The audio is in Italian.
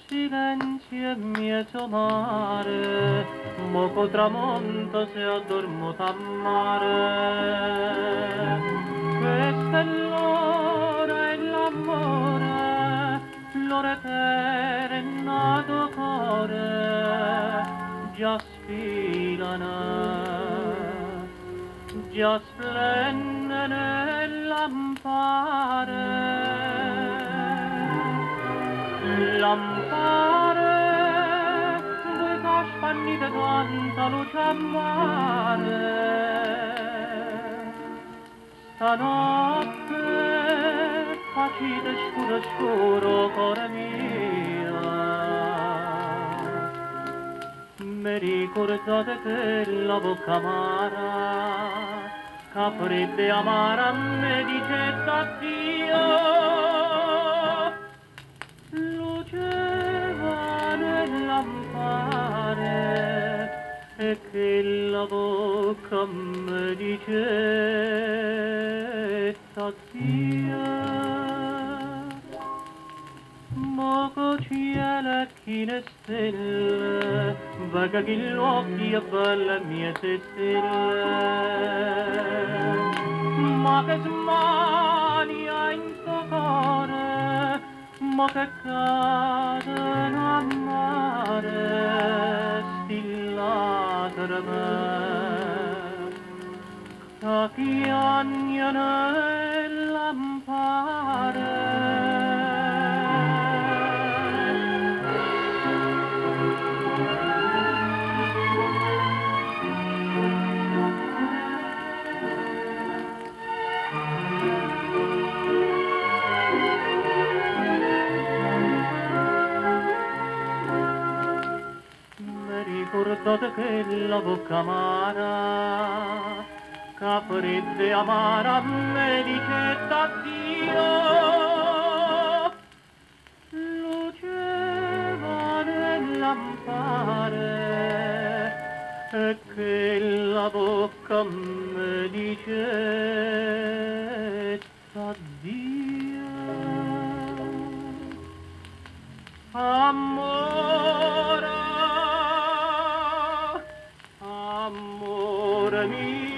Silenzio e mieto mare, moco tramonto se addormo t'amare. Questa è l'ora e l'amore, l'ora eterna nato core, già sfilano, già splende nel lampare. Lampare, due caspanni di tanta luce a mare. Stanotte, facite scuro scuro, cuore mio. Mi ricordate che la bocca amara, che fredda e amara mi dice addio. Luceva nel lampare e che la bocca mi dice addio. Moco cielo e chine stelle, vaga che gli occhi e belle mie stelle. Ma che smania in sto cuore, ma che cadono a mare, stillate da me, che piagnano nel lampare. Ricordate che la bocca amara, che fredda e amara, mi dicette addio. Luceva nel lampare e che la bocca mi dicette addio. Amore, amore mio.